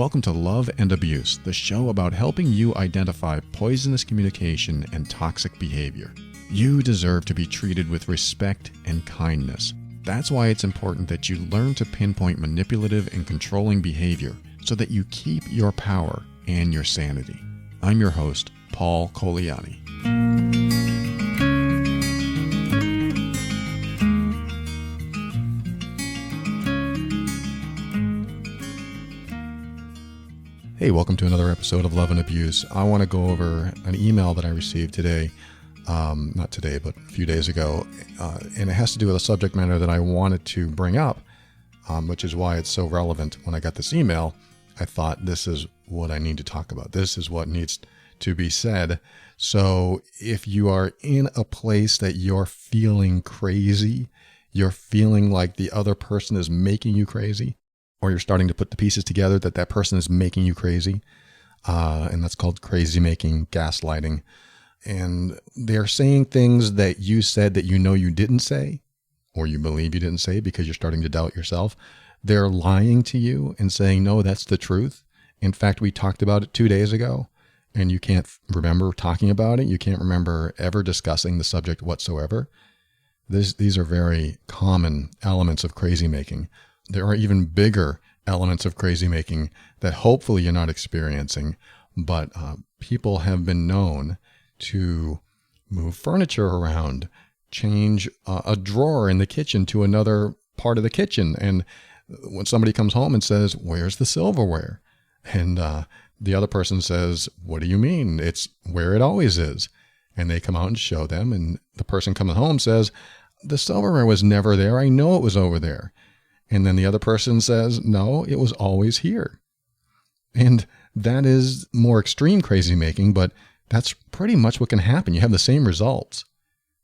Welcome to Love and Abuse, the show about helping you identify poisonous communication and toxic behavior. You deserve to be treated with respect and kindness. That's why it's important that you learn to pinpoint manipulative and controlling behavior so that you keep your power and your sanity. I'm your host, Paul Coliani. Hey, welcome to another episode of Love and Abuse. I want to go over an email that I received today, not today, but a few days ago, and it has to do with a subject matter that I wanted to bring up, which is why it's so relevant. When I got this email, I thought this is what I need to talk about. This is what needs to be said. So if you are in a place that you're feeling crazy, you're feeling like the other person is making you crazy, or you're starting to put the pieces together that person is making you crazy. And that's called crazymaking, gaslighting. And they're saying things that you said that you know you didn't say, or you believe you didn't say because you're starting to doubt yourself. They're lying to you and saying, no, that's the truth. In fact, we talked about it 2 days ago, and you can't remember talking about it. You can't remember ever discussing the subject whatsoever. These are very common elements of crazymaking. There are even bigger elements of crazymaking that hopefully you're not experiencing, but people have been known to move furniture around, change a drawer in the kitchen to another part of the kitchen. And when somebody comes home and says, "Where's the silverware?" And the other person says, "What do you mean? It's where it always is." And they come out and show them. And the person coming home says, "The silverware was never there. I know it was over there." And then the other person says, "No, it was always here." And that is more extreme crazymaking, but that's pretty much what can happen. You have the same results.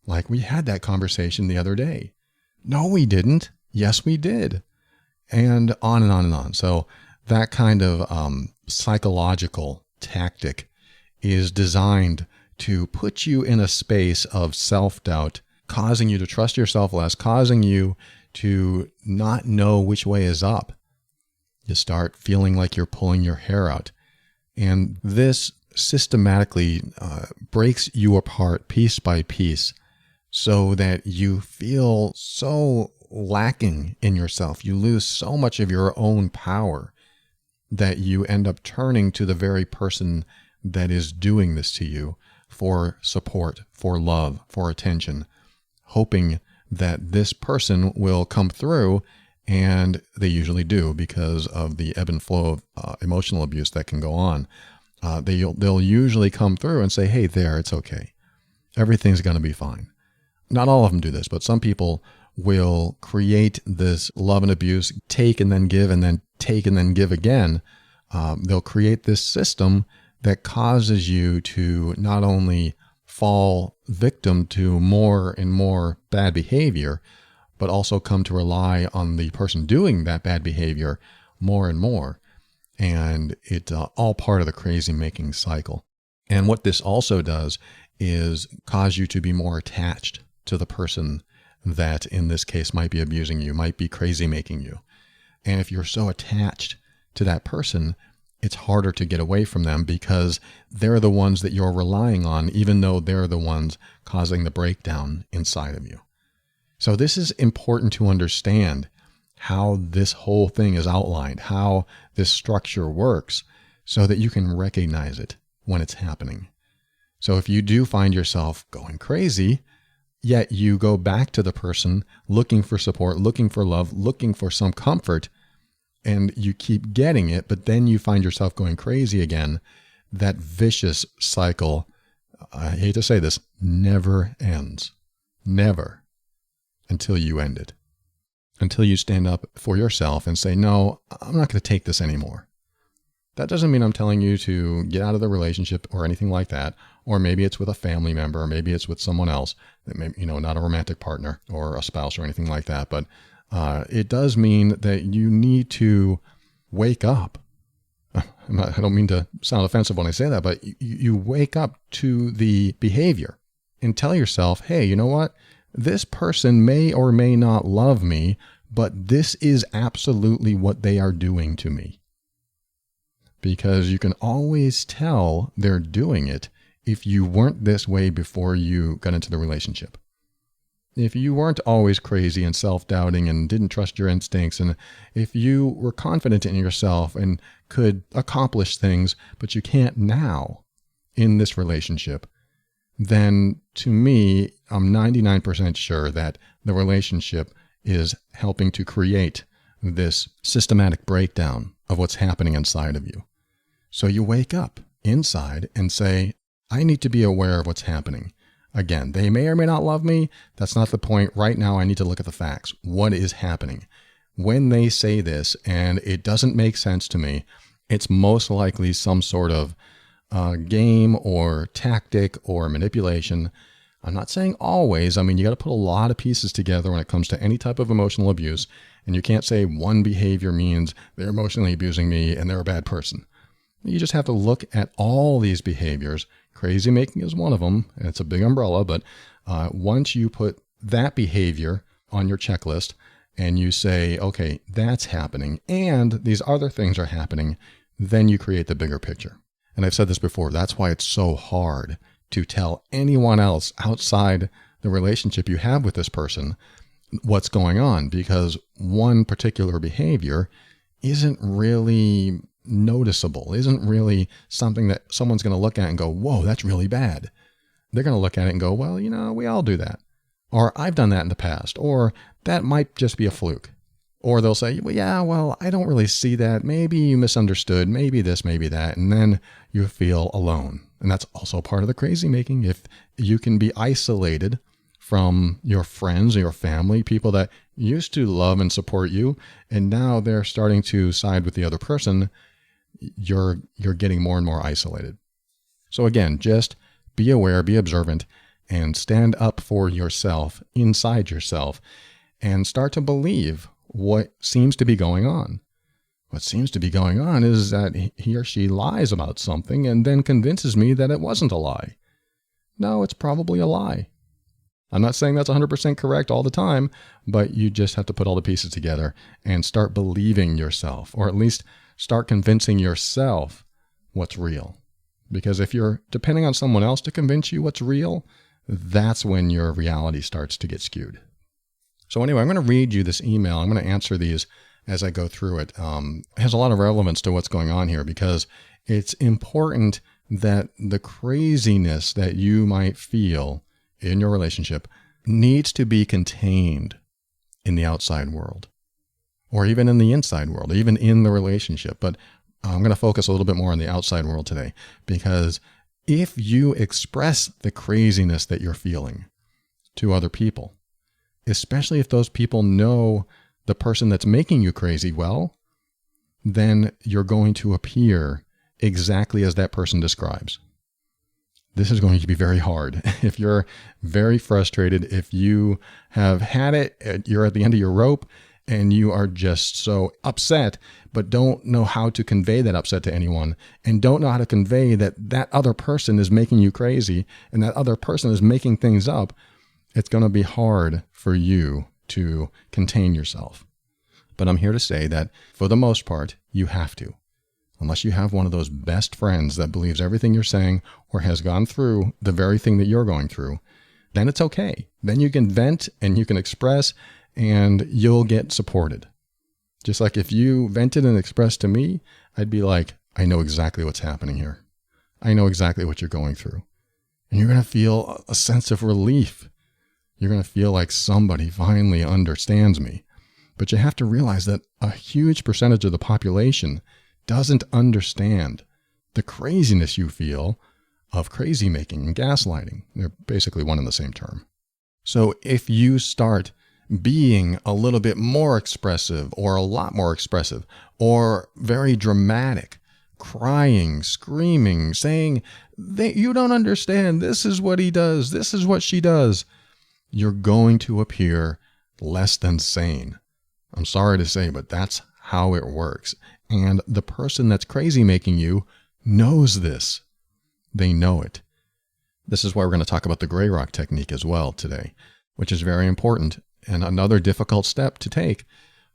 Like we had that conversation the other day. No, we didn't. Yes, we did. And on and on and on. So that kind of psychological tactic is designed to put you in a space of self-doubt, causing you to trust yourself less, causing you to not know which way is up. You start feeling like you're pulling your hair out. And this systematically breaks you apart piece by piece so that you feel so lacking in yourself. You lose so much of your own power that you end up turning to the very person that is doing this to you for support, for love, for attention, hoping that this person will come through, and they usually do because of the ebb and flow of emotional abuse that can go on. They'll usually come through and say, "Hey, it's okay. Everything's going to be fine." Not all of them do this, but some people will create this love and abuse, take and then give, and then take and then give again. They'll create this system that causes you to not only fall victim to more and more bad behavior, but also come to rely on the person doing that bad behavior more and more. And it's all part of the crazy-making cycle. And what this also does is cause you to be more attached to the person that in this case might be abusing you, might be crazy-making you. And if you're so attached to that person, it's harder to get away from them because they're the ones that you're relying on, even though they're the ones causing the breakdown inside of you. So this is important to understand how this whole thing is outlined, how this structure works, so that you can recognize it when it's happening. So if you do find yourself going crazy, yet you go back to the person looking for support, looking for love, looking for some comfort, and you keep getting it, but then you find yourself going crazy again, that vicious cycle, I hate to say this, never ends. Never. Until you end it. Until you stand up for yourself and say, "No, I'm not going to take this anymore." That doesn't mean I'm telling you to get out of the relationship or anything like that. Or maybe it's with a family member, or maybe it's with someone else, that may, not a romantic partner or a spouse or anything like that. But it does mean that you need to wake up. I don't mean to sound offensive when I say that, but you wake up to the behavior and tell yourself, "Hey, you know what? This person may or may not love me, but this is absolutely what they are doing to me." because you can always tell they're doing it if you weren't this way before you got into the relationship. If you weren't always crazy and self-doubting and didn't trust your instincts, and if you were confident in yourself and could accomplish things, but you can't now in this relationship, then to me, I'm 99% sure that the relationship is helping to create this systematic breakdown of what's happening inside of you. So you wake up inside and say, I need to be aware of what's happening. Again, they may or may not love me. That's not the point. Right now, I need to look at the facts. What is happening? When they say this and it doesn't make sense to me, it's most likely some sort of game or tactic or manipulation. I'm not saying always. I mean, you got to put a lot of pieces together when it comes to any type of emotional abuse. And you can't say one behavior means they're emotionally abusing me and they're a bad person. You just have to look at all these behaviors. Crazy making is one of them. It's a big umbrella, but once you put that behavior on your checklist and you say, okay, that's happening and these other things are happening, then you create the bigger picture. And I've said this before, that's why it's so hard to tell anyone else outside the relationship you have with this person what's going on, because one particular behavior isn't really noticeable, isn't really something that someone's going to look at and go, whoa, that's really bad. They're going to look at it and go, well, we all do that. Or I've done that in the past. Or that might just be a fluke. Or they'll say, well, I don't really see that. Maybe you misunderstood. Maybe this, maybe that. And then you feel alone. And that's also part of the crazy making. If you can be isolated from your friends or your family, people that used to love and support you, and now they're starting to side with the other person, you're getting more and more isolated. So again, just be aware, be observant, and stand up for yourself inside yourself and start to believe what seems to be going on. What seems to be going on is that he or she lies about something and then convinces me that it wasn't a lie. No, it's probably a lie. I'm not saying that's 100% correct all the time, but you just have to put all the pieces together and start believing yourself, or at least start convincing yourself what's real. Because if you're depending on someone else to convince you what's real, that's when your reality starts to get skewed. So anyway, I'm going to read you this email. I'm going to answer these as I go through it. It has a lot of relevance to what's going on here because it's important that the craziness that you might feel in your relationship needs to be contained in the outside world, or even in the inside world, even in the relationship. But I'm going to focus a little bit more on the outside world today, because if you express the craziness that you're feeling to other people, especially if those people know the person that's making you crazy well, then you're going to appear exactly as that person describes. This is going to be very hard. If you're very frustrated, if you have had it, you're at the end of your rope, and you are just so upset, but don't know how to convey that upset to anyone, and don't know how to convey that that other person is making you crazy, and that other person is making things up, it's going to be hard for you to contain yourself. But I'm here to say that for the most part, you have to. Unless you have one of those best friends that believes everything you're saying or has gone through the very thing that you're going through, then it's okay. Then you can vent and you can express and you'll get supported. Just like if you vented and expressed to me, I'd be like, I know exactly what's happening here. I know exactly what you're going through. And you're going to feel a sense of relief. You're going to feel like somebody finally understands me. But you have to realize that a huge percentage of the population doesn't understand the craziness you feel of crazy making and gaslighting. They're basically one and the same term. So if you start being a little bit more expressive or a lot more expressive or very dramatic, crying, screaming, saying, you don't understand, this is what he does, this is what she does, you're going to appear less than sane. I'm sorry to say, but that's how it works. And the person that's crazy making you knows this. They know it. This is why we're going to talk about the gray rock technique as well today, which is very important and another difficult step to take.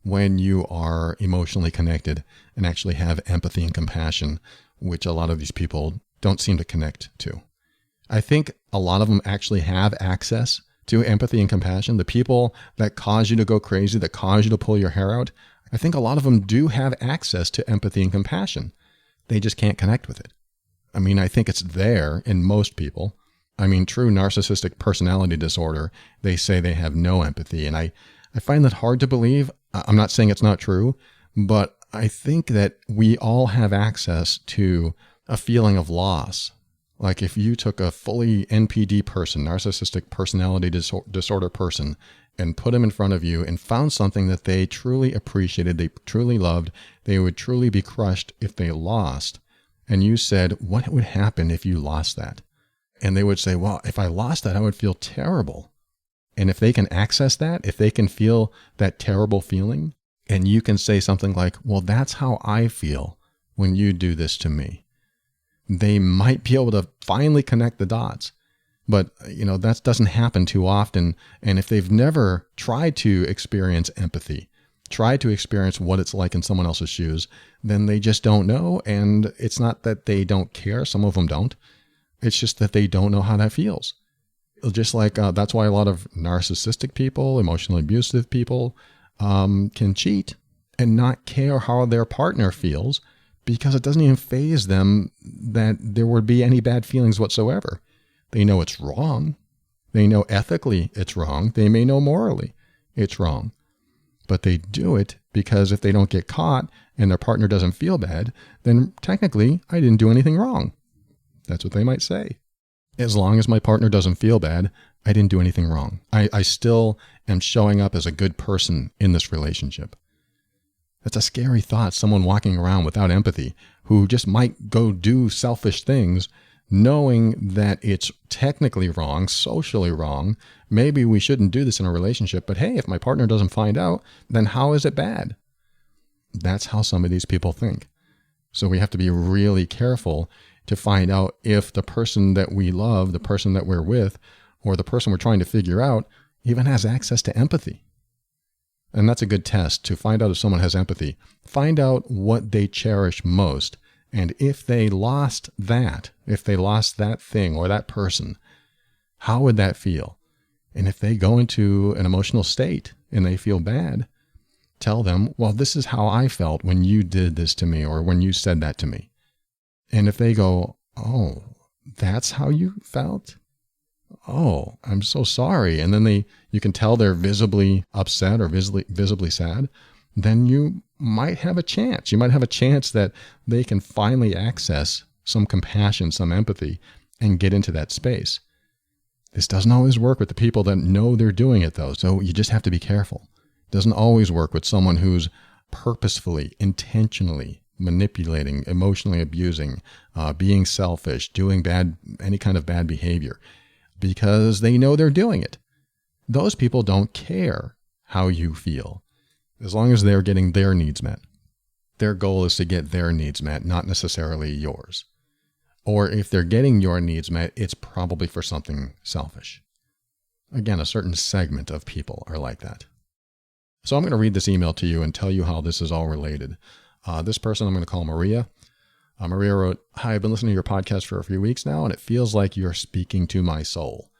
when you are emotionally connected and actually have empathy and compassion, which a lot of these people don't seem to connect to. I think a lot of them actually have access to empathy and compassion. The people that cause you to go crazy, that cause you to pull your hair out, I think a lot of them do have access to empathy and compassion. They just can't connect with it. I mean, I think it's there in most people. I mean, true narcissistic personality disorder, they say they have no empathy. And I find that hard to believe. I'm not saying it's not true, but I think that we all have access to a feeling of loss. Like if you took a fully NPD person, narcissistic personality disorder person, and put them in front of you and found something that they truly appreciated, they truly loved, they would truly be crushed if they lost. And you said, what would happen if you lost that? And they would say, well, if I lost that, I would feel terrible. And if they can access that, if they can feel that terrible feeling, and you can say something like, well, that's how I feel when you do this to me, they might be able to finally connect the dots. But, that doesn't happen too often. And if they've never tried to experience empathy, tried to experience what it's like in someone else's shoes, then they just don't know. And it's not that they don't care. Some of them don't. It's just that they don't know how that feels. Just like that's why a lot of narcissistic people, emotionally abusive people can cheat and not care how their partner feels, because it doesn't even faze them that there would be any bad feelings whatsoever. They know it's wrong. They know ethically it's wrong. They may know morally it's wrong. But they do it because if they don't get caught and their partner doesn't feel bad, then technically I didn't do anything wrong. That's what they might say. As long as my partner doesn't feel bad, I didn't do anything wrong. I still am showing up as a good person in this relationship. That's a scary thought, someone walking around without empathy who just might go do selfish things, knowing that it's technically wrong, socially wrong. Maybe we shouldn't do this in a relationship, but hey, if my partner doesn't find out, then how is it bad? That's how some of these people think. So we have to be really careful to find out if the person that we love, the person that we're with, or the person we're trying to figure out even has access to empathy. And that's a good test to find out if someone has empathy. Find out what they cherish most. And if they lost that, thing or that person, how would that feel? And if they go into an emotional state and they feel bad, tell them, well, this is how I felt when you did this to me or when you said that to me. And if they go, oh, that's how you felt? Oh, I'm so sorry. And then you can tell they're visibly upset or visibly sad. Then you might have a chance. You might have a chance that they can finally access some compassion, some empathy, and get into that space. This doesn't always work with the people that know they're doing it, though. So you just have to be careful. It doesn't always work with someone who's purposefully, intentionally manipulating, emotionally abusing, being selfish, doing any kind of bad behavior, because they know they're doing it. Those people don't care how you feel, as long as they're getting their needs met. Their goal is to get their needs met, not necessarily yours. Or if they're getting your needs met, it's probably for something selfish. Again, a certain segment of people are like that. So I'm going to read this email to you and tell you how this is all related. This person I'm going to call Maria. Maria wrote, "Hi, I've been listening to your podcast for a few weeks now, and it feels like you're speaking to my soul.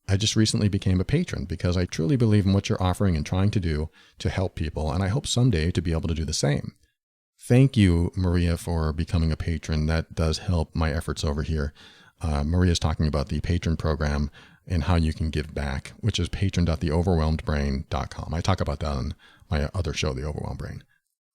I just recently became a patron because I truly believe in what you're offering and trying to do to help people, and I hope someday to be able to do the same." Thank you, Maria, for becoming a patron. That does help my efforts over here. Maria's talking about the patron program and how you can give back, which is patron.theoverwhelmedbrain.com. I talk about that on my other show, The Overwhelmed Brain.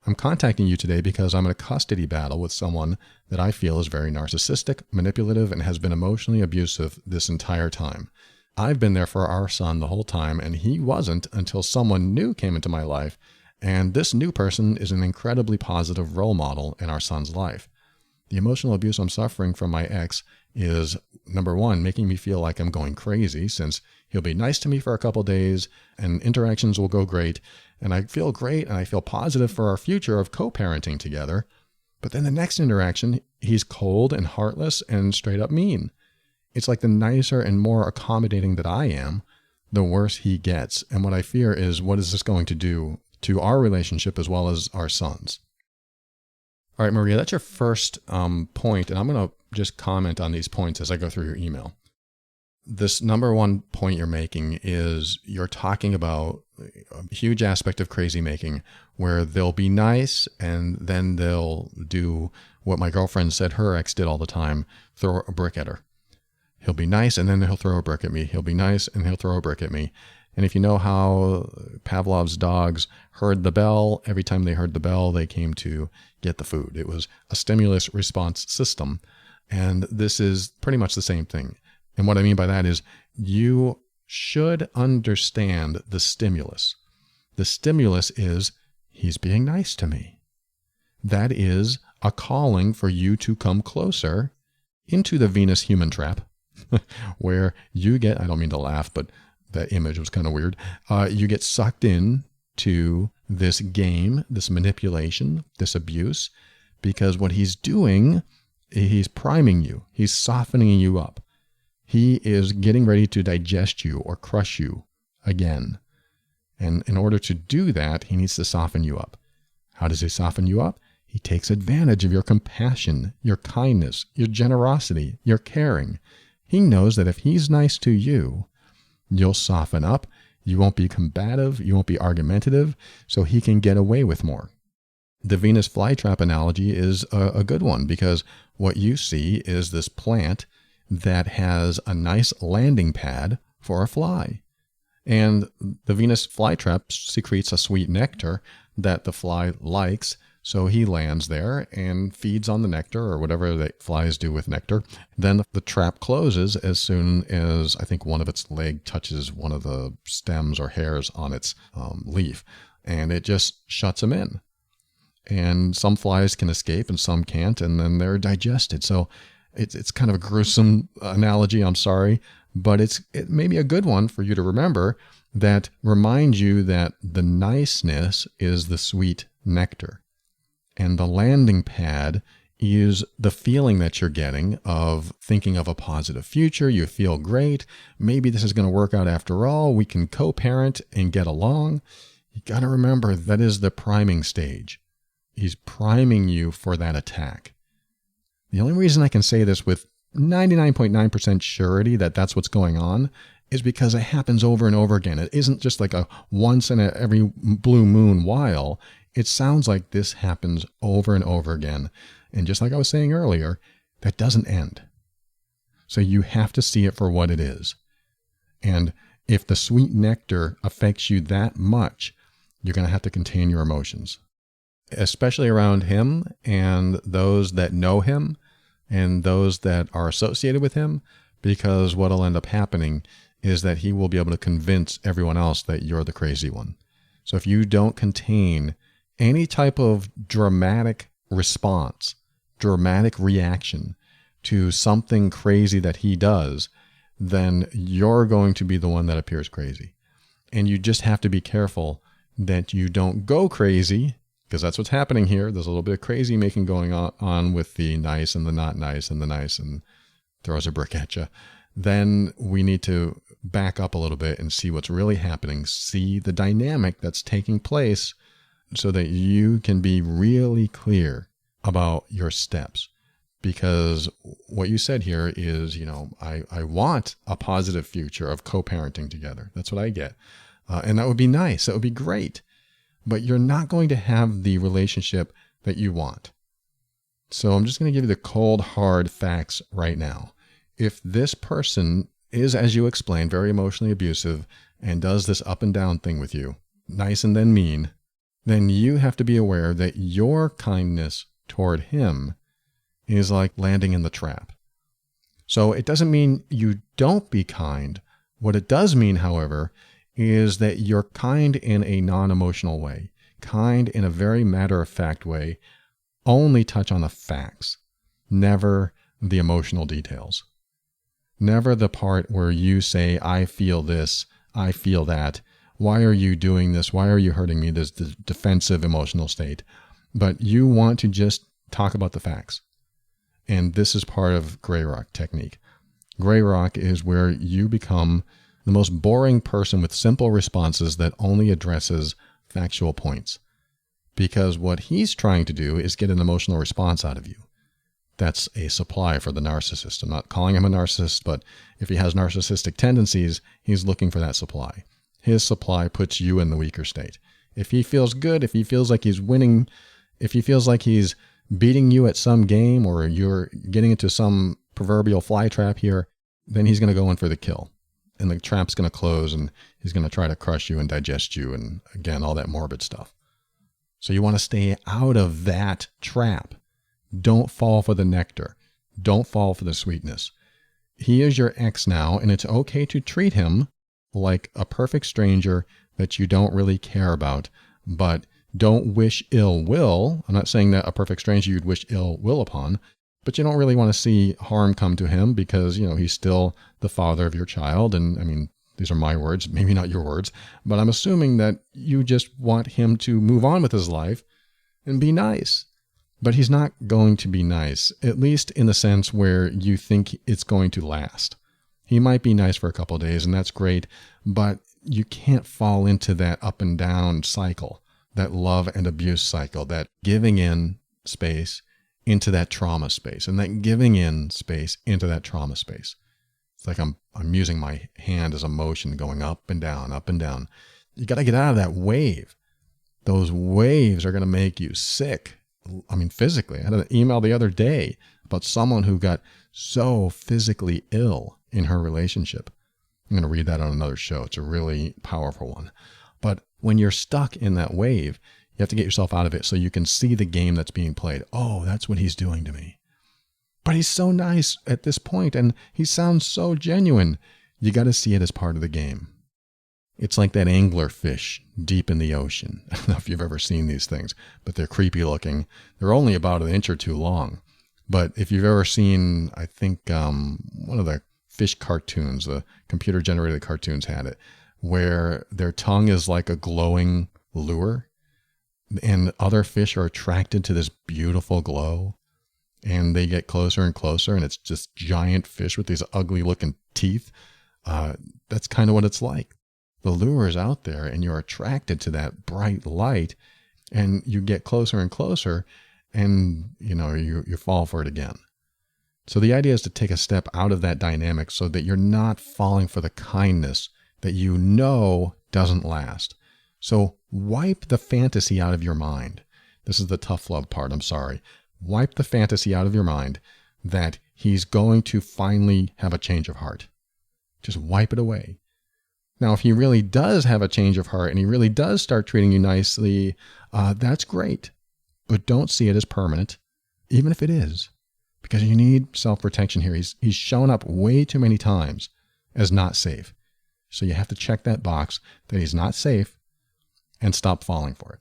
I'm contacting you today because I'm in a custody battle with someone that I feel is very narcissistic, manipulative, and has been emotionally abusive this entire time. I've been there for our son the whole time, and he wasn't until someone new came into my life. And this new person is an incredibly positive role model in our son's life. The emotional abuse I'm suffering from my ex is, number one, making me feel like I'm going crazy, since he'll be nice to me for a couple days and interactions will go great. And I feel great and I feel positive for our future of co-parenting together. But then the next interaction, he's cold and heartless and straight up mean. It's like the nicer and more accommodating that I am, the worse he gets. And what I fear is, what is this going to do to our relationship as well as our son's. All right, Maria, that's your first point, and I'm going to just comment on these points as I go through your email. This number one point you're making is you're talking about a huge aspect of crazy making where they'll be nice and then they'll do what my girlfriend said her ex did all the time, throw a brick at her. He'll be nice and then he'll throw a brick at me. He'll be nice and he'll throw a brick at me. And if you know how Pavlov's dogs heard the bell, every time they heard the bell, they came to get the food. It was a stimulus response system. And this is pretty much the same thing. And what I mean by that is you should understand the stimulus. The stimulus is he's being nice to me. That is a calling for you to come closer into the Venus human trap where you get, I don't mean to laugh, but that image was kind of weird. You get sucked in to this game, this manipulation, this abuse, because what he's doing, he's priming you. He's softening you up. He is getting ready to digest you or crush you again. And in order to do that, he needs to soften you up. How does he soften you up? He takes advantage of your compassion, your kindness, your generosity, your caring. He knows that if he's nice to you, you'll soften up. You won't be combative. You won't be argumentative. So he can get away with more. The Venus flytrap analogy is a good one because what you see is this plant that has a nice landing pad for a fly. And the Venus flytrap secretes a sweet nectar that the fly likes. So he lands there and feeds on the nectar or whatever that flies do with nectar. Then the trap closes as soon as I think one of its leg touches one of the stems or hairs on its leaf. And it just shuts him in. And some flies can escape and some can't, and then they're digested. So it's kind of a gruesome analogy, I'm sorry, but it may be a good one for you to remember that reminds you that the niceness is the sweet nectar. And the landing pad is the feeling that you're getting of thinking of a positive future. You feel great. Maybe this is going to work out after all. We can co-parent and get along. You got to remember that is the priming stage. He's priming you for that attack. The only reason I can say this with 99.9% surety that that's what's going on is because it happens over and over again. It isn't just like a once in every blue moon while. It sounds like this happens over and over again. And just like I was saying earlier, that doesn't end. So you have to see it for what it is. And if the sweet nectar affects you that much, you're going to have to contain your emotions, especially around him and those that know him and those that are associated with him, because what'll end up happening is that he will be able to convince everyone else that you're the crazy one. So if you don't contain any type of dramatic response, dramatic reaction to something crazy that he does, then you're going to be the one that appears crazy. And you just have to be careful that you don't go crazy, because that's what's happening here. There's a little bit of crazy making going on with the nice and the not nice and the nice and throws a brick at you. Then we need to back up a little bit and see what's really happening, see the dynamic that's taking place so that you can be really clear about your steps. Because what you said here is, I want a positive future of co-parenting together. That's what I get. And that would be nice. That would be great. But you're not going to have the relationship that you want. So I'm just going to give you the cold, hard facts right now. If this person is, as you explained, very emotionally abusive and does this up and down thing with you, nice and then mean, then you have to be aware that your kindness toward him is like landing in the trap. So it doesn't mean you don't be kind. What it does mean, however, is that you're kind in a non-emotional way, kind in a very matter-of-fact way, only touch on the facts, never the emotional details. Never the part where you say, I feel this, I feel that, why are you doing this, why are you hurting me, this defensive emotional state. But you want to just talk about the facts. And this is part of Gray Rock technique. Gray Rock is where you become the most boring person with simple responses that only addresses factual points. Because what he's trying to do is get an emotional response out of you. That's a supply for the narcissist. I'm not calling him a narcissist, but if he has narcissistic tendencies, he's looking for that supply. His supply puts you in the weaker state. If he feels good, if he feels like he's winning, if he feels like he's beating you at some game or you're getting into some proverbial fly trap here, then he's going to go in for the kill. And the trap's going to close and he's going to try to crush you and digest you and, again, all that morbid stuff. So you want to stay out of that trap. Don't fall for the nectar. Don't fall for the sweetness. He is your ex now, and it's okay to treat him like a perfect stranger that you don't really care about, but don't wish ill will. I'm not saying that a perfect stranger you'd wish ill will upon, but you don't really want to see harm come to him because, he's still the father of your child. And I mean, these are my words, maybe not your words, but I'm assuming that you just want him to move on with his life and be nice. But he's not going to be nice, at least in the sense where you think it's going to last. He might be nice for a couple of days, and that's great, but you can't fall into that up and down cycle, that love and abuse cycle, that giving in space into that trauma space, and that giving in space into that trauma space. It's like I'm using my hand as a motion going up and down, up and down. You got to get out of that wave. Those waves are going to make you sick. I mean, physically. I had an email the other day about someone who got so physically ill in her relationship. I'm going to read that on another show. It's a really powerful one. But when you're stuck in that wave, you have to get yourself out of it so you can see the game that's being played. Oh, that's what he's doing to me. But he's so nice at this point, and he sounds so genuine. You got to see it as part of the game. It's like that angler fish deep in the ocean. I don't know if you've ever seen these things, but they're creepy looking. They're only about an inch or two long. But if you've ever seen, I think one of the fish cartoons, the computer-generated cartoons had it, where their tongue is like a glowing lure, and other fish are attracted to this beautiful glow, and they get closer and closer, and it's just giant fish with these ugly-looking teeth. That's kind of what it's like. The lure is out there and you're attracted to that bright light and you get closer and closer and you fall for it again. So the idea is to take a step out of that dynamic so that you're not falling for the kindness that doesn't last. So wipe the fantasy out of your mind. This is the tough love part, I'm sorry. Wipe the fantasy out of your mind that he's going to finally have a change of heart. Just wipe it away. Now, if he really does have a change of heart and he really does start treating you nicely, that's great. But don't see it as permanent, even if it is, because you need self-protection here. He's shown up way too many times as not safe. So you have to check that box that he's not safe and stop falling for it.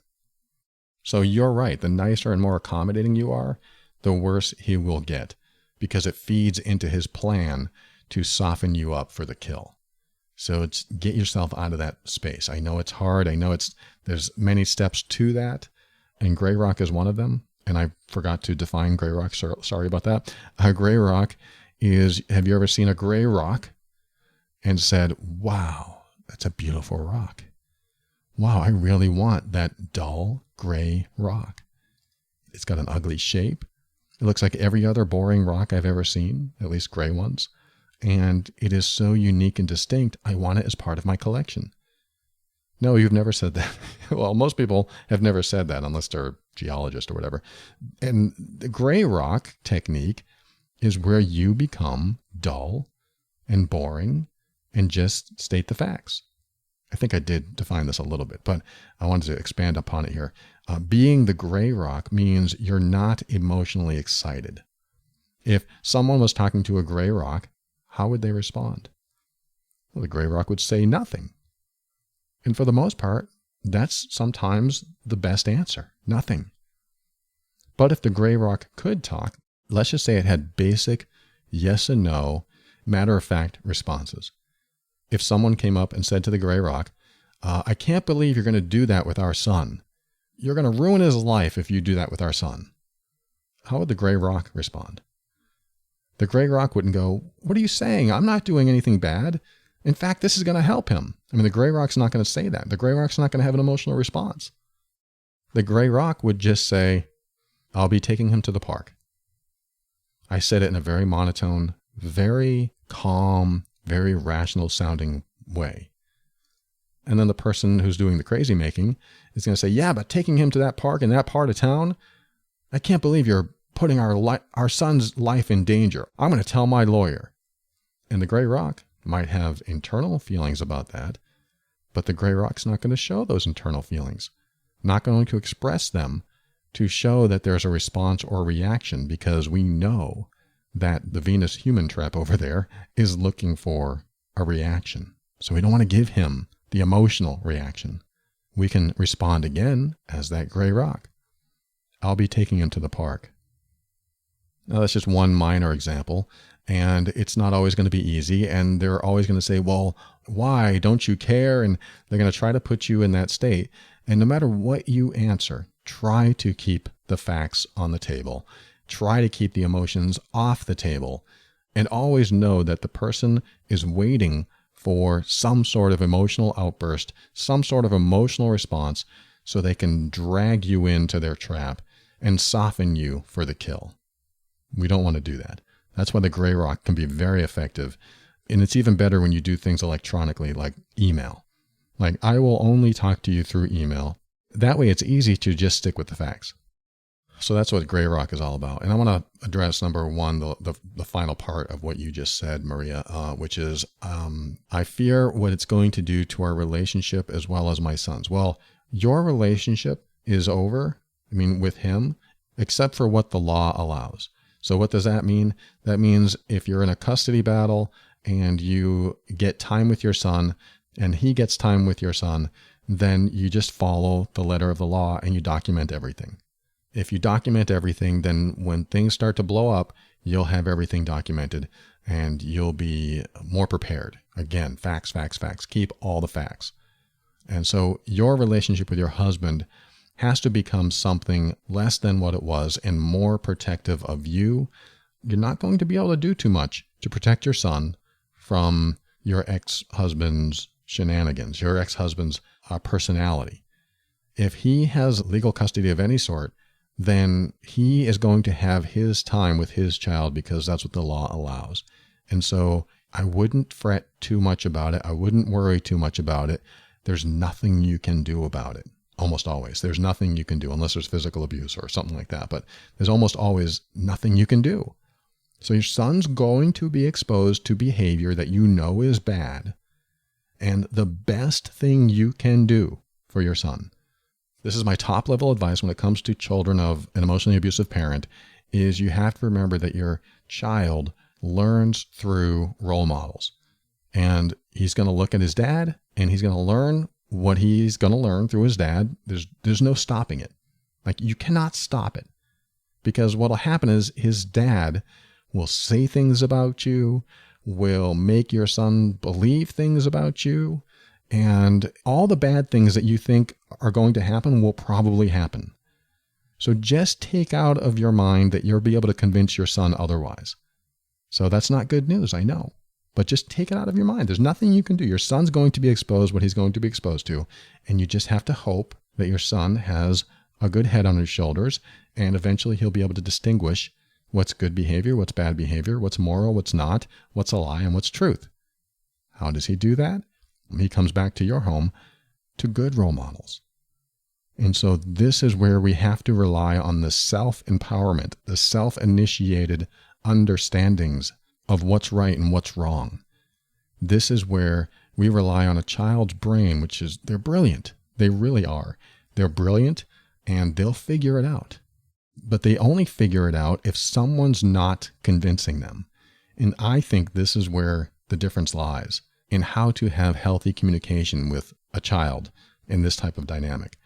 So you're right. The nicer and more accommodating you are, the worse he will get, because it feeds into his plan to soften you up for the kill. So it's get yourself out of that space. I know it's hard. I know there's many steps to that. And gray rock is one of them. And I forgot to define gray rock. Sorry about that. Gray rock is, have you ever seen a gray rock and said, wow, that's a beautiful rock. Wow, I really want that dull gray rock. It's got an ugly shape. It looks like every other boring rock I've ever seen, at least gray ones. And it is so unique and distinct, I want it as part of my collection. No, you've never said that. Well, most people have never said that unless they're a geologist or whatever. And the gray rock technique is where you become dull and boring and just state the facts. I think I did define this a little bit, but I wanted to expand upon it here. Being the gray rock means you're not emotionally excited. If someone was talking to a gray rock, how would they respond? Well, the gray rock would say nothing. And for the most part, that's sometimes the best answer, nothing. But if the gray rock could talk, let's just say it had basic yes and no, matter-of-fact responses. If someone came up and said to the gray rock, I can't believe you're going to do that with our son. You're going to ruin his life if you do that with our son. How would the gray rock respond? The gray rock wouldn't go, what are you saying? I'm not doing anything bad. In fact, this is going to help him. I mean, the gray rock's not going to say that. The gray rock's not going to have an emotional response. The gray rock would just say, I'll be taking him to the park. I said it in a very monotone, very calm, very rational sounding way. And then the person who's doing the crazy making is going to say, yeah, but taking him to that park in that part of town, I can't believe you're putting our son's life in danger. I'm going to tell my lawyer. And the gray rock might have internal feelings about that, but the gray rock's not going to show those internal feelings, not going to express them to show that there's a response or reaction, because we know that the Venus human trap over there is looking for a reaction. So we don't want to give him the emotional reaction. We can respond again as that gray rock. I'll be taking him to the park. Now, that's just one minor example, and it's not always going to be easy, and they're always going to say, well, why? Don't you care? And they're going to try to put you in that state. And no matter what you answer, try to keep the facts on the table. Try to keep the emotions off the table, and always know that the person is waiting for some sort of emotional outburst, some sort of emotional response, so they can drag you into their trap and soften you for the kill. We don't want to do that. That's why the gray rock can be very effective. And it's even better when you do things electronically, like email. Like, I will only talk to you through email. That way it's easy to just stick with the facts. So that's what gray rock is all about. And I want to address number one, the final part of what you just said, Maria, which is, I fear what it's going to do to our relationship as well as my son's. Well, your relationship is over, with him, except for what the law allows. So what does that mean? That means if you're in a custody battle and you get time with your son and he gets time with your son, then you just follow the letter of the law and you document everything. If you document everything, then when things start to blow up, you'll have everything documented and you'll be more prepared. Again, facts, facts, facts. Keep all the facts. And so your relationship with your husband has to become something less than what it was and more protective of you. You're not going to be able to do too much to protect your son from your ex-husband's shenanigans, your ex-husband's personality. If he has legal custody of any sort, then he is going to have his time with his child because that's what the law allows. And so I wouldn't fret too much about it. I wouldn't worry too much about it. There's nothing you can do about it. Almost always. There's nothing you can do unless there's physical abuse or something like that. But there's almost always nothing you can do. So your son's going to be exposed to behavior that you know is bad. And the best thing you can do for your son, this is my top level advice when it comes to children of an emotionally abusive parent, is you have to remember that your child learns through role models. And he's going to look at his dad and he's going to learn what he's going to learn through his dad. There's no stopping it. Like, you cannot stop it, because what'll happen is his dad will say things about you, will make your son believe things about you, and all the bad things that you think are going to happen will probably happen. So just take out of your mind that you'll be able to convince your son otherwise. So that's not good news, I know. But just take it out of your mind. There's nothing you can do. Your son's going to be exposed what he's going to be exposed to. And you just have to hope that your son has a good head on his shoulders, and eventually he'll be able to distinguish what's good behavior, what's bad behavior, what's moral, what's not, what's a lie, and what's truth. How does he do that? He comes back to your home to good role models. And so this is where we have to rely on the self-empowerment, the self-initiated understandings of what's right and what's wrong. This is where we rely on a child's brain, which is, they're brilliant. They really are. They're brilliant and they'll figure it out. But they only figure it out if someone's not convincing them. And I think this is where the difference lies in how to have healthy communication with a child in this type of dynamic,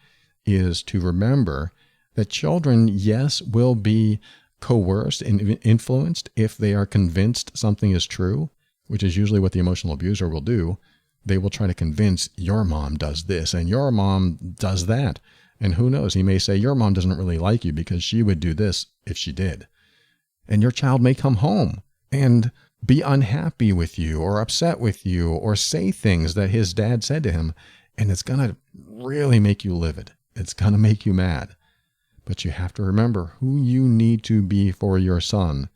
is to remember that children, yes, will be coerced and influenced if they are convinced something is true, which is usually what the emotional abuser will do. They will try to convince, your mom does this and your mom does that. And who knows, he may say, your mom doesn't really like you because she would do this if she did. And your child may come home and be unhappy with you or upset with you or say things that his dad said to him, and it's going to really make you livid. It's going to make you mad. But you have to remember who you need to be for your son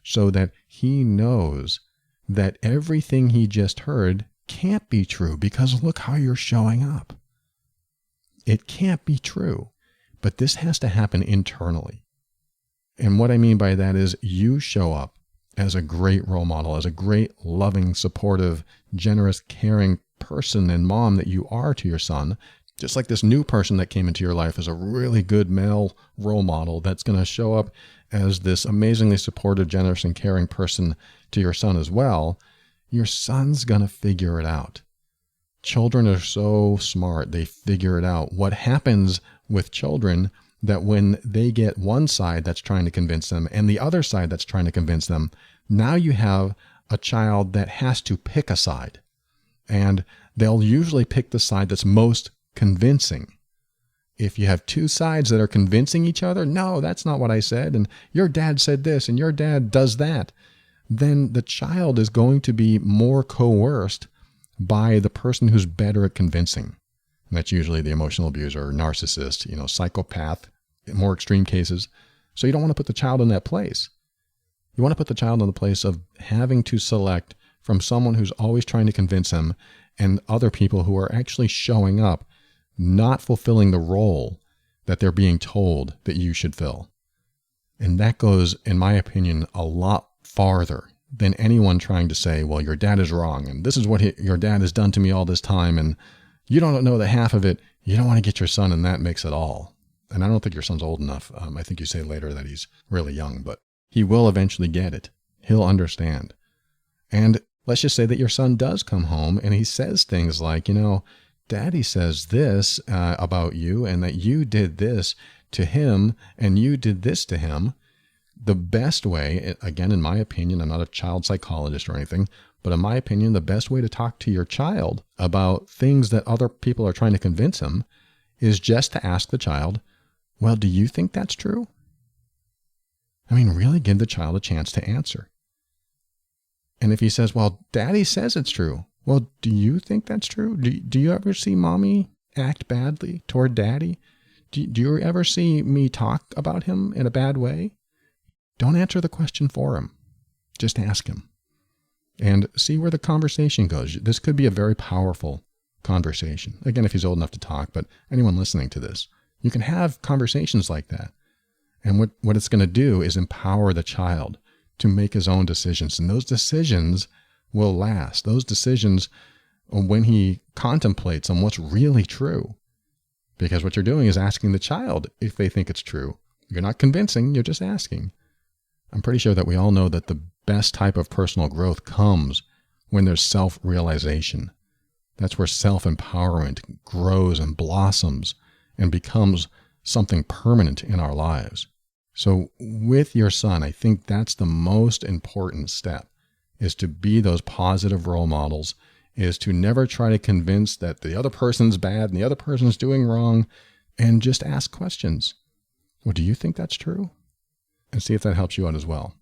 so that he knows that everything he just heard can't be true, because look how you're showing up. It can't be true, but this has to happen internally. And what I mean by that is you show up as a great role model, as a great, loving, supportive, generous, caring person and mom that you are to your son, just like this new person that came into your life is a really good male role model that's going to show up as this amazingly supportive, generous, and caring person to your son as well. Your son's going to figure it out. Children are so smart, they figure it out. What happens with children that when they get one side that's trying to convince them and the other side that's trying to convince them, now you have a child that has to pick a side. And they'll usually pick the side that's most convincing. If you have two sides that are convincing each other, no, that's not what I said, and your dad said this, and your dad does that, then the child is going to be more coerced by the person who's better at convincing. And that's usually the emotional abuser or narcissist, psychopath, in more extreme cases. So you don't want to put the child in that place. You want to put the child in the place of having to select from someone who's always trying to convince him and other people who are actually showing up, not fulfilling the role that they're being told that you should fill. And that goes, in my opinion, a lot farther than anyone trying to say, well, your dad is wrong, and this is what your dad has done to me all this time, and you don't know the half of it. You don't want to get your son in that mix at all. And I don't think your son's old enough. I think you say later that he's really young, but he will eventually get it. He'll understand. And let's just say that your son does come home and he says things like, Daddy says this about you, and that you did this to him and you did this to him. The best way, again, in my opinion, I'm not a child psychologist or anything, but in my opinion, the best way to talk to your child about things that other people are trying to convince him is just to ask the child, well, do you think that's true? Really give the child a chance to answer. And if he says, well, Daddy says it's true, well, do you think that's true? Do you ever see Mommy act badly toward Daddy? Do you ever see me talk about him in a bad way? Don't answer the question for him. Just ask him. And see where the conversation goes. This could be a very powerful conversation. Again, if he's old enough to talk, but anyone listening to this, you can have conversations like that. And what it's going to do is empower the child to make his own decisions. And those decisions will last. Those decisions, when he contemplates on what's really true, because what you're doing is asking the child if they think it's true. You're not convincing, you're just asking. I'm pretty sure that we all know that the best type of personal growth comes when there's self-realization. That's where self-empowerment grows and blossoms and becomes something permanent in our lives. So with your son, I think that's the most important step, is to be those positive role models, is to never try to convince that the other person's bad and the other person's doing wrong, and just ask questions. Well, do you think that's true? And see if that helps you out as well.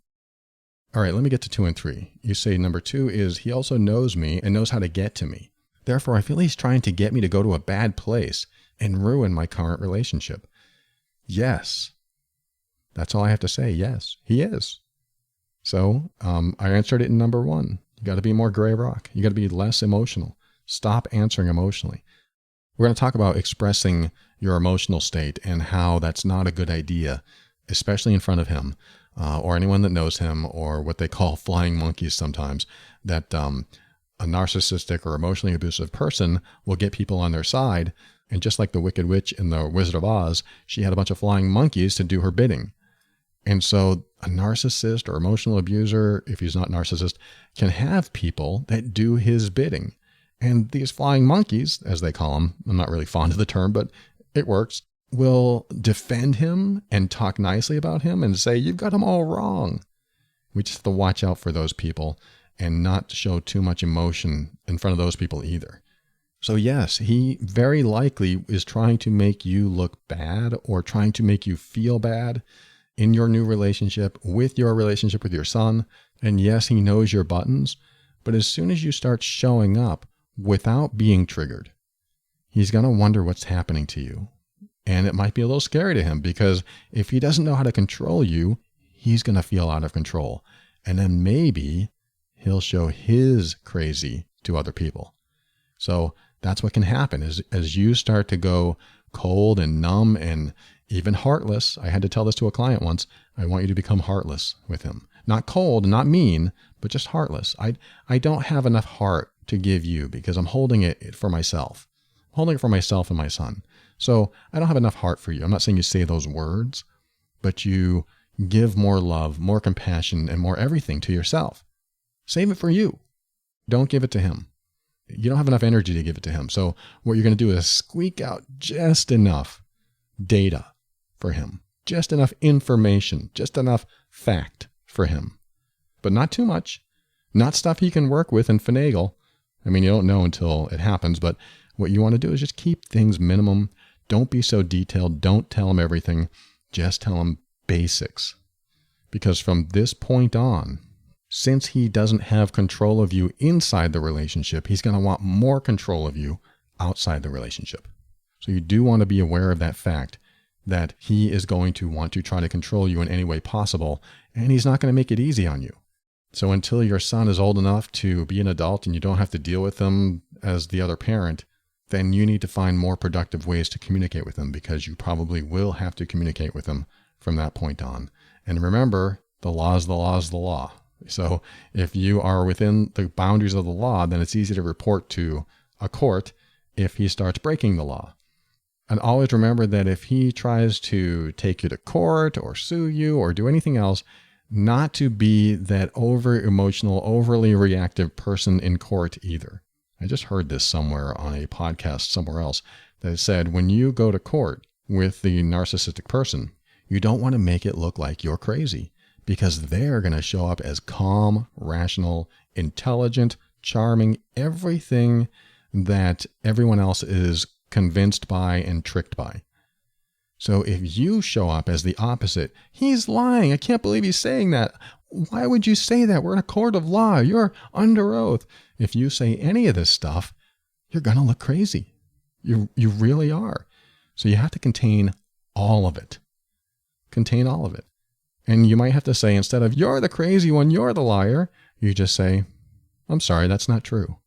All right, let me get to 2 and 3. You say number 2 is, he also knows me and knows how to get to me. Therefore, I feel he's trying to get me to go to a bad place and ruin my current relationship. Yes. That's all I have to say. Yes, he is. So I answered it in number 1. You got to be more gray rock. You got to be less emotional. Stop answering emotionally. We're going to talk about expressing your emotional state and how that's not a good idea, especially in front of him or anyone that knows him, or what they call flying monkeys sometimes, that a narcissistic or emotionally abusive person will get people on their side. And just like the Wicked Witch in the Wizard of Oz, she had a bunch of flying monkeys to do her bidding. And so a narcissist or emotional abuser, if he's not narcissist, can have people that do his bidding. And these flying monkeys, as they call them, I'm not really fond of the term, but it works, will defend him and talk nicely about him and say, you've got him all wrong. We just have to watch out for those people and not show too much emotion in front of those people either. So yes, he very likely is trying to make you look bad or trying to make you feel bad. in your new relationship, with your relationship with your son. And yes, he knows your buttons, but as soon as you start showing up without being triggered, he's going to wonder what's happening to you. And it might be a little scary to him, because if he doesn't know how to control you, he's going to feel out of control. And then maybe he'll show his crazy to other people. So that's what can happen is as you start to go cold and numb and even heartless. I had to tell this to a client once. I want you to become heartless with him. Not cold, not mean, but just heartless. I don't have enough heart to give you because I'm holding it for myself. I'm holding it for myself and my son. So I don't have enough heart for you. I'm not saying you say those words, but you give more love, more compassion, and more everything to yourself. Save it for you. Don't give it to him. You don't have enough energy to give it to him. So what you're going to do is squeak out just enough data for him, just enough information, just enough fact for him, but not too much, not stuff he can work with and finagle. I mean, you don't know until it happens, but what you want to do is just keep things minimum. Don't be so detailed. Don't tell him everything. Just tell him basics. Because from this point on, since he doesn't have control of you inside the relationship, he's going to want more control of you outside the relationship. So you do want to be aware of that fact that he is going to want to try to control you in any way possible, and he's not going to make it easy on you. So until your son is old enough to be an adult and you don't have to deal with him as the other parent, then you need to find more productive ways to communicate with him, because you probably will have to communicate with him from that point on. And remember, the law is the law is the law. So if you are within the boundaries of the law, then it's easy to report to a court if he starts breaking the law. And always remember that if he tries to take you to court or sue you or do anything else, not to be that over-emotional, overly reactive person in court either. I just heard this somewhere on a podcast somewhere else that said when you go to court with the narcissistic person, you don't want to make it look like you're crazy, because they're going to show up as calm, rational, intelligent, charming, everything that everyone else is convinced by and tricked by. So if you show up as the opposite, he's lying. I can't believe he's saying that. Why would you say that? We're in a court of law. You're under oath. If you say any of this stuff, you're going to look crazy. You really are. So you have to contain all of it. Contain all of it. And you might have to say, instead of you're the crazy one, you're the liar, you just say, I'm sorry, that's not true.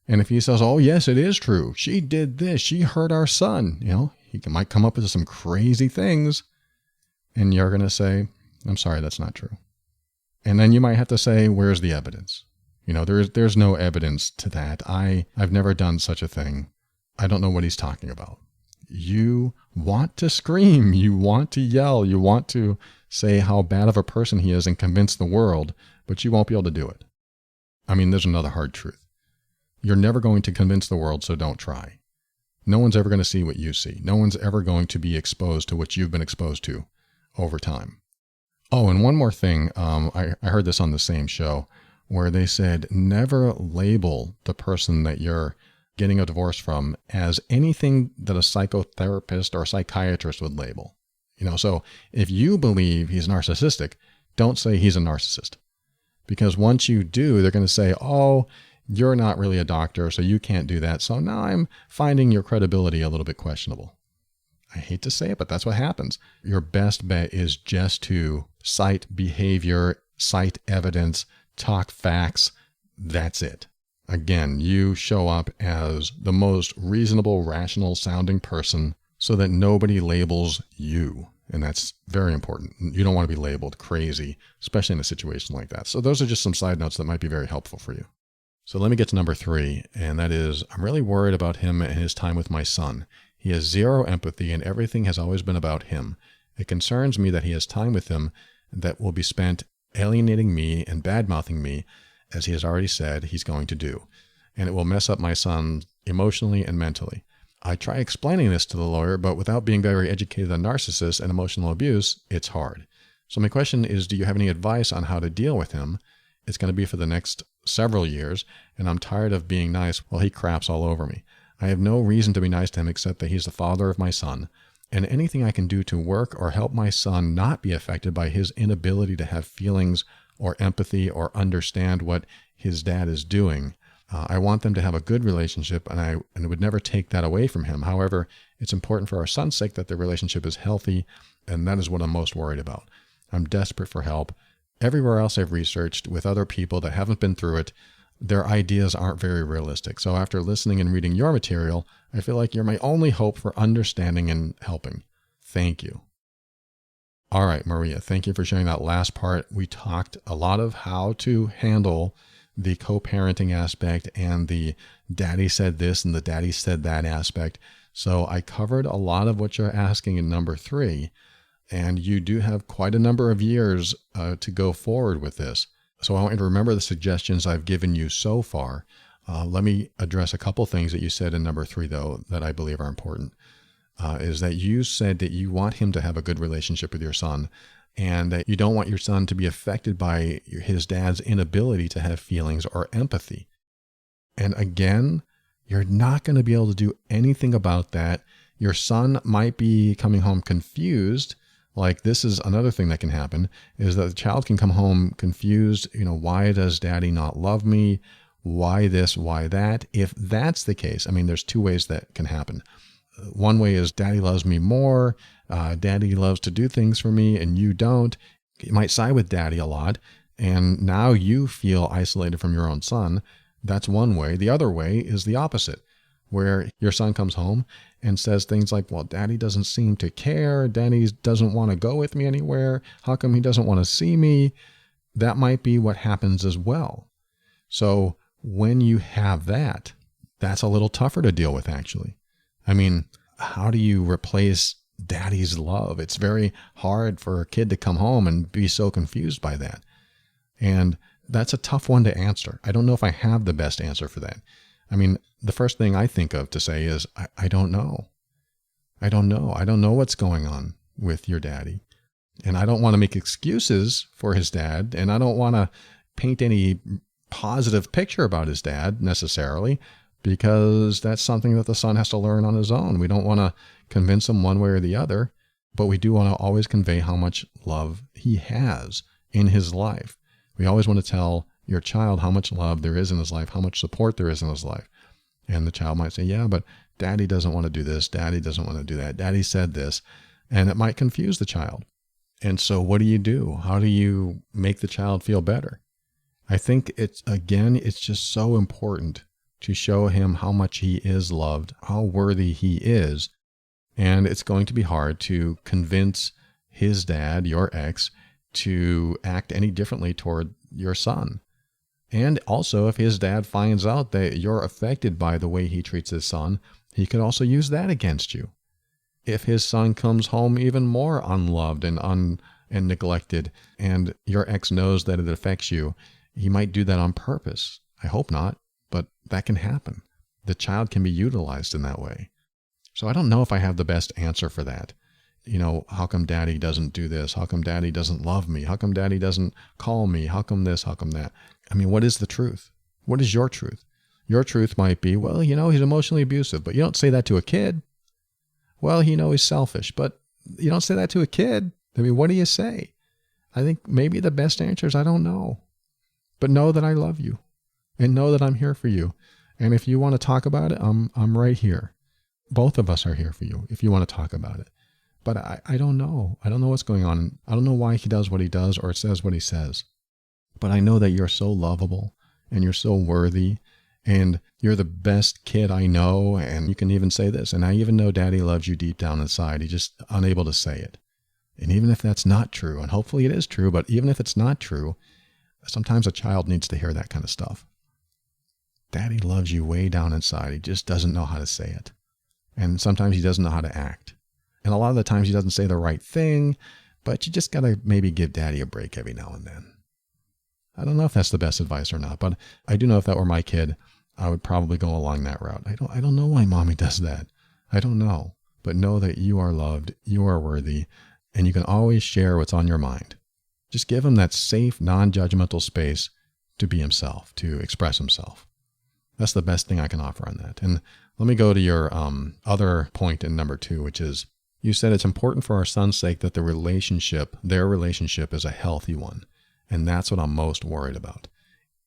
And if he says, oh, yes, it is true. She did this. She hurt our son. He might come up with some crazy things. And you're going to say, I'm sorry, that's not true. And then you might have to say, where's the evidence? There's no evidence to that. I've never done such a thing. I don't know what he's talking about. You want to scream. You want to yell. You want to say how bad of a person he is and convince the world, but you won't be able to do it. I mean, there's another hard truth. You're never going to convince the world, so don't try. No one's ever going to see what you see. No one's ever going to be exposed to what you've been exposed to over time. Oh, and one more thing. I heard this on the same show where they said, never label the person that you're getting a divorce from as anything that a psychotherapist or a psychiatrist would label. So if you believe he's narcissistic, don't say he's a narcissist. Because once you do, they're going to say, oh, you're not really a doctor, so you can't do that. So now I'm finding your credibility a little bit questionable. I hate to say it, but that's what happens. Your best bet is just to cite behavior, cite evidence, talk facts. That's it. Again, you show up as the most reasonable, rational sounding person so that nobody labels you. And that's very important. You don't want to be labeled crazy, especially in a situation like that. So those are just some side notes that might be very helpful for you. So let me get to number 3, and that is, I'm really worried about him and his time with my son. He has zero empathy and everything has always been about him. It concerns me that he has time with him that will be spent alienating me and bad-mouthing me, as he has already said he's going to do. And it will mess up my son emotionally and mentally. I try explaining this to the lawyer, but without being very educated on narcissists and emotional abuse, it's hard. So my question is, do you have any advice on how to deal with him? It's going to be for the next several years, and I'm tired of being nice while he craps all over me. I have no reason to be nice to him except that he's the father of my son. and anything I can do to work or help my son not be affected by his inability to have feelings or empathy or understand what his dad is doing. I want them to have a good relationship, and I would never take that away from him. However, it's important for our son's sake that the relationship is healthy, and that is what I'm most worried about. I'm desperate for help. Everywhere else I've researched with other people that haven't been through it, their ideas aren't very realistic. So after listening and reading your material, I feel like you're my only hope for understanding and helping. Thank you. All right, Maria, thank you for sharing that last part. We talked a lot of how to handle the co-parenting aspect and the daddy said this and the daddy said that aspect. So I covered a lot of what you're asking in number 3, and you do have quite a number of years to go forward with this. So I want you to remember the suggestions I've given you so far. Let me address a couple things that you said in number 3, though, that I believe are important. Is that you said that you want him to have a good relationship with your son, and that you don't want your son to be affected by his dad's inability to have feelings or empathy. And again, you're not going to be able to do anything about that. Your son might be coming home confused. Like, this is another thing that can happen, is that the child can come home confused. Why does daddy not love me? Why this? Why that? If that's the case, there's 2 ways that can happen. One way is daddy loves me more. Daddy loves to do things for me and you don't. You might side with daddy a lot, and now you feel isolated from your own son. That's one way. The other way is the opposite, where your son comes home and says things like, well, daddy doesn't seem to care. Daddy doesn't want to go with me anywhere. How come he doesn't want to see me? That might be what happens as well. So when you have that, that's a little tougher to deal with, actually. How do you replace daddy's love? It's very hard for a kid to come home and be so confused by that. And that's a tough one to answer. I don't know if I have the best answer for that. The first thing I think of to say is, I don't know. I don't know. I don't know what's going on with your daddy. And I don't want to make excuses for his dad. And I don't want to paint any positive picture about his dad necessarily, because that's something that the son has to learn on his own. We don't want to convince him one way or the other, but we do want to always convey how much love he has in his life. We always want to tell your child how much love there is in his life, how much support there is in his life. And the child might say, yeah, but daddy doesn't want to do this. Daddy doesn't want to do that. Daddy said this. And it might confuse the child. And so what do? How do you make the child feel better? I think it's just so important to show him how much he is loved, how worthy he is. And it's going to be hard to convince his dad, your ex, to act any differently toward your son. And also, if his dad finds out that you're affected by the way he treats his son, he could also use that against you. If his son comes home even more unloved and neglected, and your ex knows that it affects you, he might do that on purpose. I hope not, but that can happen. The child can be utilized in that way. So I don't know if I have the best answer for that. How come daddy doesn't do this? How come daddy doesn't love me? How come daddy doesn't call me? How come this? How come that? What is the truth? What is your truth? Your truth might be, well, he's emotionally abusive, but you don't say that to a kid. Well, he's selfish, but you don't say that to a kid. What do you say? I think maybe the best answer is, I don't know. But know that I love you and know that I'm here for you. And if you want to talk about it, I'm right here. Both of us are here for you if you want to talk about it. But I don't know. I don't know what's going on. I don't know why he does what he does or says what he says. But I know that you're so lovable and you're so worthy and you're the best kid I know. And you can even say this. And I even know daddy loves you deep down inside. He's just unable to say it. And even if that's not true, and hopefully it is true, but even if it's not true, sometimes a child needs to hear that kind of stuff. Daddy loves you way down inside. He just doesn't know how to say it. And sometimes he doesn't know how to act. And a lot of the times he doesn't say the right thing, but you just got to maybe give daddy a break every now and then. I don't know if that's the best advice or not, but I do know if that were my kid, I would probably go along that route. I don't know why mommy does that. I don't know, but know that you are loved, you are worthy, and you can always share what's on your mind. Just give him that safe, non-judgmental space to be himself, to express himself. That's the best thing I can offer on that. And let me go to your other point in number 2, which is You said it's important for our son's sake that their relationship is a healthy one. And that's what I'm most worried about.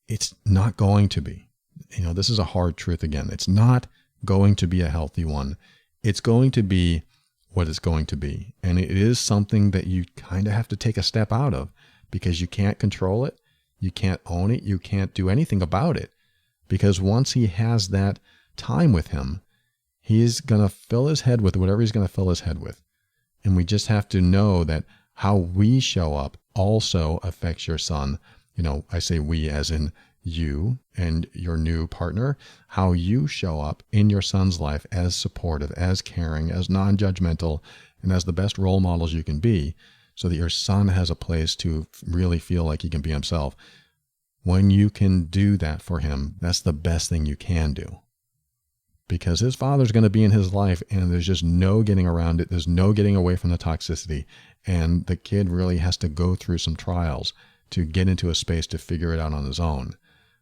It's not going to be. This is a hard truth again. It's not going to be a healthy one. It's going to be what it's going to be. And it is something that you kind of have to take a step out of because you can't control it. You can't own it. You can't do anything about it. Because once he has that time with him, he's going to fill his head with whatever he's going to fill his head with. And we just have to know that how we show up also affects your son. I say we as in you and your new partner, how you show up in your son's life as supportive, as caring, as non-judgmental, and as the best role models you can be, so that your son has a place to really feel like he can be himself. When you can do that for him, that's the best thing you can do. Because his father's going to be in his life, and there's just no getting around it. There's no getting away from the toxicity. And the kid really has to go through some trials to get into a space to figure it out on his own.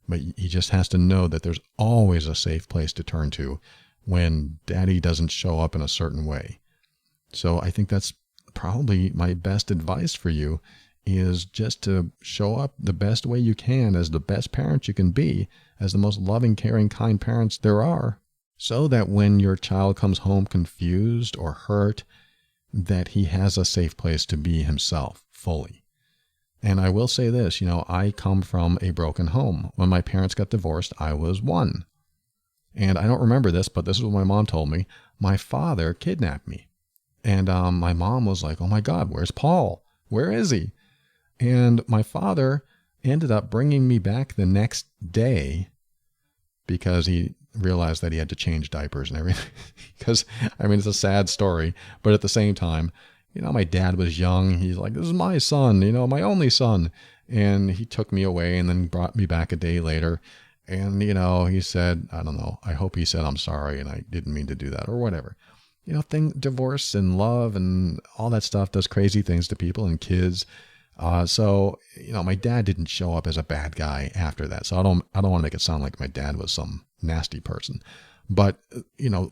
But he just has to know that there's always a safe place to turn to when daddy doesn't show up in a certain way. So I think that's probably my best advice for you, is just to show up the best way you can as the best parent you can be, as the most loving, caring, kind parents there are, so that when your child comes home confused or hurt, that he has a safe place to be himself fully. And I will say this, I come from a broken home. When my parents got divorced, I was 1. And I don't remember this, but this is what my mom told me. My father kidnapped me. And my mom was like, oh my God, where's Paul? Where is he? And my father ended up bringing me back the next day because he realized that he had to change diapers and everything. Because, it's a sad story, but at the same time, my dad was young. He's like, this is my son, my only son. And he took me away and then brought me back a day later. And, he said, I don't know, I hope he said, I'm sorry, and I didn't mean to do that or whatever. Divorce and love and all that stuff does crazy things to people and kids. So my dad didn't show up as a bad guy after that. So I don't want to make it sound like my dad was some nasty person. But,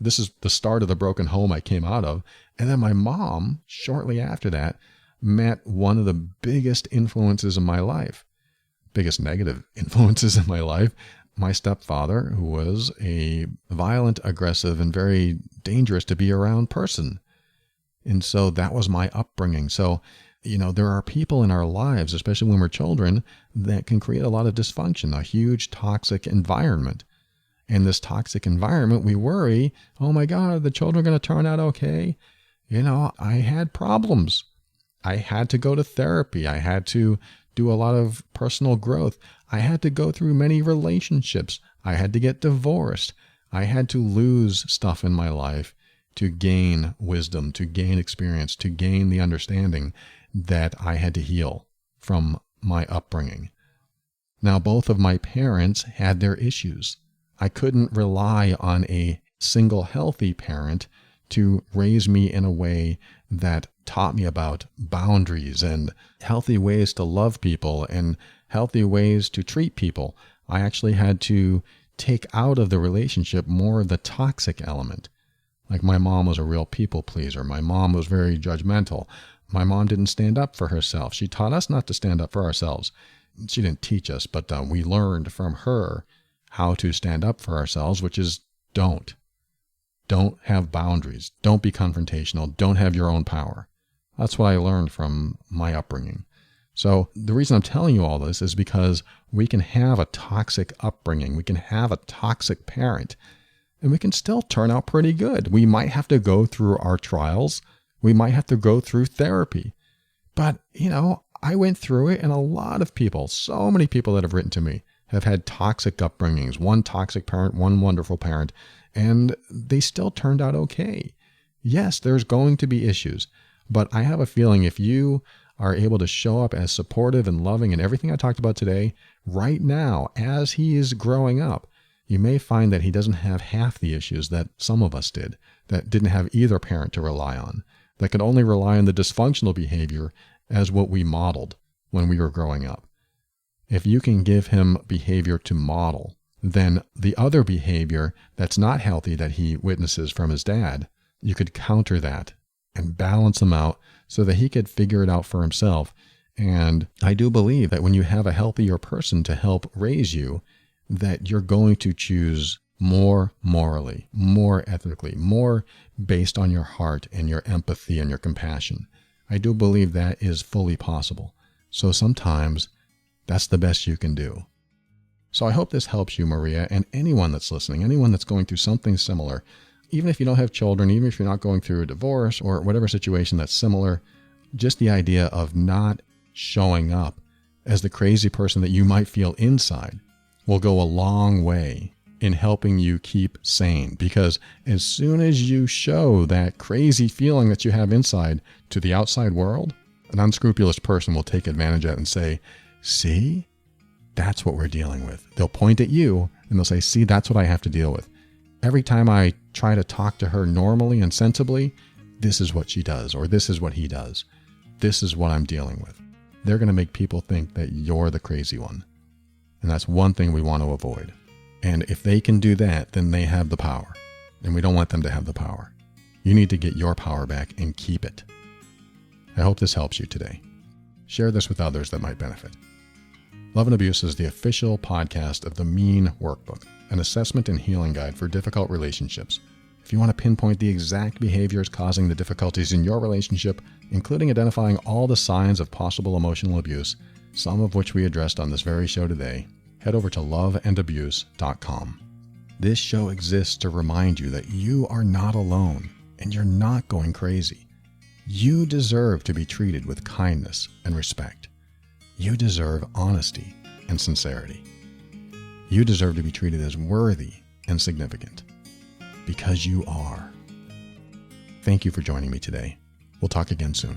this is the start of the broken home I came out of. And then my mom, shortly after that, met one of the biggest influences in my life, biggest negative influences in my life, my stepfather, who was a violent, aggressive, and very dangerous to be around person. And so that was my upbringing. So, there are people in our lives, especially when we're children, that can create a lot of dysfunction, a huge toxic environment. In this toxic environment, we worry, oh my God, the children are going to turn out okay. I had problems. I had to go to therapy. I had to do a lot of personal growth. I had to go through many relationships. I had to get divorced. I had to lose stuff in my life to gain wisdom, to gain experience, to gain the understanding that I had to heal from my upbringing. Now, both of my parents had their issues. I couldn't rely on a single healthy parent to raise me in a way that taught me about boundaries and healthy ways to love people and healthy ways to treat people. I actually had to take out of the relationship more of the toxic element. Like my mom was a real people pleaser. My mom was very judgmental. My mom didn't stand up for herself. She taught us not to stand up for ourselves. She didn't teach us, but we learned from her how to stand up for ourselves, which is don't have boundaries. Don't be confrontational. Don't have your own power. That's what I learned from my upbringing. So the reason I'm telling you all this is because we can have a toxic upbringing. We can have a toxic parent, and we can still turn out pretty good. We might have to go through our trials. We might have to go through therapy. But, I went through it, and a lot of people, so many people that have written to me, have had toxic upbringings, one toxic parent, one wonderful parent, and they still turned out okay. Yes, there's going to be issues, but I have a feeling if you are able to show up as supportive and loving and everything I talked about today, right now, as he is growing up, you may find that he doesn't have half the issues that some of us did, that didn't have either parent to rely on, that could only rely on the dysfunctional behavior as what we modeled when we were growing up. If you can give him behavior to model, then the other behavior that's not healthy that he witnesses from his dad, you could counter that and balance them out so that he could figure it out for himself. And I do believe that when you have a healthier person to help raise you, that you're going to choose more morally, more ethically, more based on your heart and your empathy and your compassion. I do believe that is fully possible. So sometimes that's the best you can do. So I hope this helps you, Maria, and anyone that's listening, anyone that's going through something similar. Even if you don't have children, even if you're not going through a divorce or whatever situation that's similar, just the idea of not showing up as the crazy person that you might feel inside will go a long way in helping you keep sane. Because as soon as you show that crazy feeling that you have inside to the outside world, an unscrupulous person will take advantage of it and say, see, that's what we're dealing with. They'll point at you and they'll say, see, that's what I have to deal with. Every time I try to talk to her normally and sensibly, this is what she does, or this is what he does. This is what I'm dealing with. They're going to make people think that you're the crazy one. And that's one thing we want to avoid. And if they can do that, then they have the power. And we don't want them to have the power. You need to get your power back and keep it. I hope this helps you today. Share this with others that might benefit. Love and Abuse is the official podcast of the Mean Workbook, an assessment and healing guide for difficult relationships. If you want to pinpoint the exact behaviors causing the difficulties in your relationship, including identifying all the signs of possible emotional abuse, some of which we addressed on this very show today, head over to loveandabuse.com. This show exists to remind you that you are not alone and you're not going crazy. You deserve to be treated with kindness and respect. You deserve honesty and sincerity. You deserve to be treated as worthy and significant. Because you are. Thank you for joining me today. We'll talk again soon.